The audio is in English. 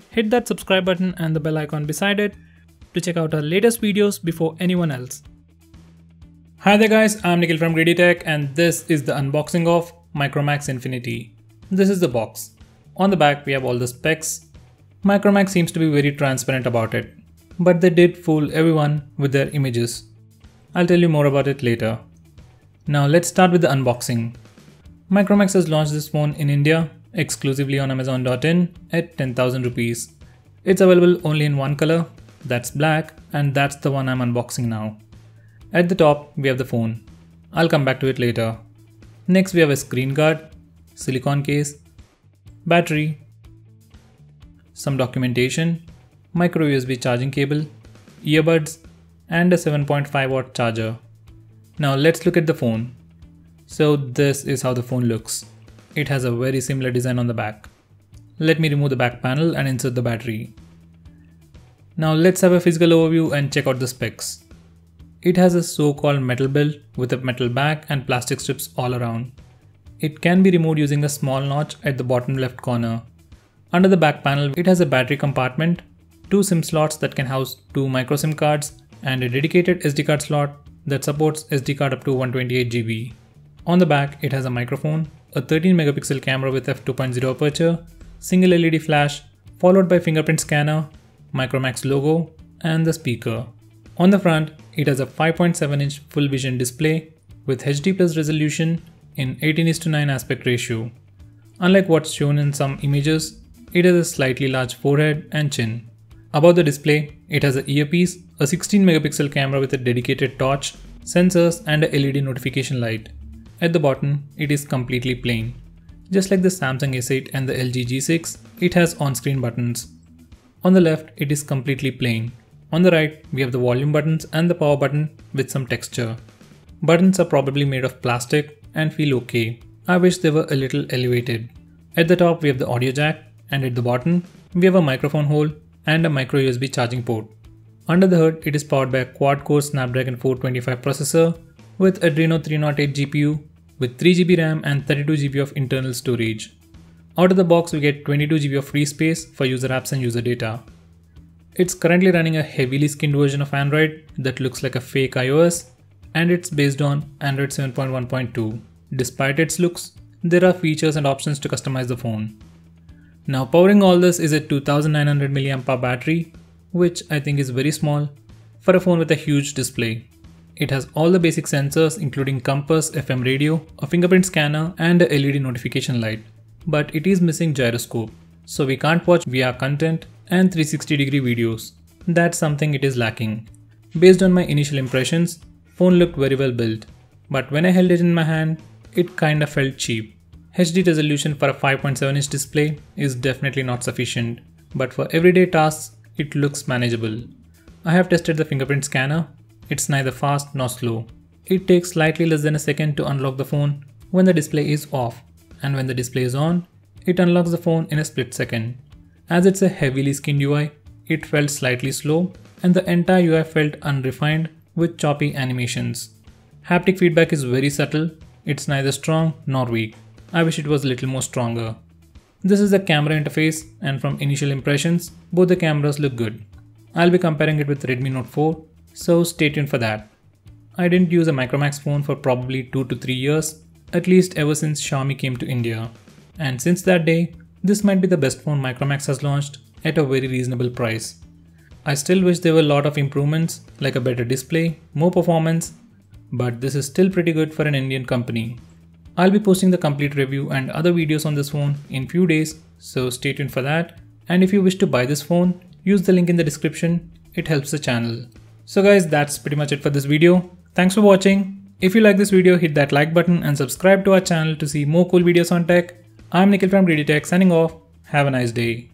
hit that subscribe button and the bell icon beside it to check out our latest videos before anyone else. Hi there guys, I'm Nikhil from GreedyTech and this is the unboxing of Micromax Infinity. This is the box. On the back we have all the specs. Micromax seems to be very transparent about it, but they did fool everyone with their images. I'll tell you more about it later. Now let's start with the unboxing. Micromax has launched this phone in India exclusively on Amazon.in at 10,000 rupees. It's available only in one color, that's black, and that's the one I'm unboxing now. At the top we have the phone. I'll come back to it later. Next we have a screen guard, silicone case, battery, some documentation, micro USB charging cable, earbuds, and a 7.5 watt charger. Now let's look at the phone. So this is how the phone looks. It has a very similar design on the back. Let me remove the back panel and insert the battery. Now let's have a physical overview and check out the specs. It has a so-called metal build with a metal back and plastic strips all around. It can be removed using a small notch at the bottom left corner. Under the back panel, it has a battery compartment, 2 SIM slots that can house 2 micro SIM cards, and a dedicated SD card slot that supports SD card up to 128 GB. On the back, it has a microphone, a 13 megapixel camera with f2.0 aperture, single LED flash, followed by fingerprint scanner, Micromax logo, and the speaker. On the front, it has a 5.7-inch full vision display with HD+ resolution in 18:9 aspect ratio. Unlike what's shown in some images, it has a slightly large forehead and chin. Above the display, it has an earpiece, a 16 megapixel camera with a dedicated torch, sensors, and a LED notification light. At the bottom, it is completely plain. Just like the Samsung S8 and the LG G6, it has on-screen buttons. On the left, it is completely plain. On the right, we have the volume buttons and the power button with some texture. Buttons are probably made of plastic and feel okay. I wish they were a little elevated. At the top, we have the audio jack, and at the bottom, we have a microphone hole and a micro USB charging port. Under the hood, it is powered by a quad-core Snapdragon 425 processor with Adreno 308 GPU with 3GB RAM and 32GB of internal storage. Out of the box, we get 22GB of free space for user apps and user data. It's currently running a heavily skinned version of Android that looks like a fake iOS, and it's based on Android 7.1.2. Despite its looks, there are features and options to customize the phone. Now powering all this is a 2900 mAh battery, which I think is very small for a phone with a huge display. It has all the basic sensors including compass, FM radio, a fingerprint scanner, and a LED notification light. But it is missing gyroscope, so we can't watch VR content and 360-degree videos. That's something it is lacking. Based on my initial impressions, phone looked very well built, but when I held it in my hand, it kinda felt cheap. HD resolution for a 5.7-inch display is definitely not sufficient, but for everyday tasks, it looks manageable. I have tested the fingerprint scanner. It's neither fast nor slow. It takes slightly less than a second to unlock the phone when the display is off, and when the display is on, it unlocks the phone in a split second. As it's a heavily skinned UI, it felt slightly slow, and the entire UI felt unrefined with choppy animations. Haptic feedback is very subtle. It's neither strong nor weak. I wish it was a little more stronger. This is the camera interface, and from initial impressions, both the cameras look good. I'll be comparing it with Redmi Note 4, so stay tuned for that. I didn't use a Micromax phone for probably 2 to 3 years, at least ever since Xiaomi came to India. And since that day, this might be the best phone Micromax has launched at a very reasonable price. I still wish there were a lot of improvements like a better display, more performance, but this is still pretty good for an Indian company. I'll be posting the complete review and other videos on this phone in few days, so stay tuned for that. And if you wish to buy this phone, use the link in the description, it helps the channel. So guys, that's pretty much it for this video. Thanks for watching. If you like this video, hit that like button and subscribe to our channel to see more cool videos on tech. I'm Nikhil from GreedyTech signing off. Have a nice day.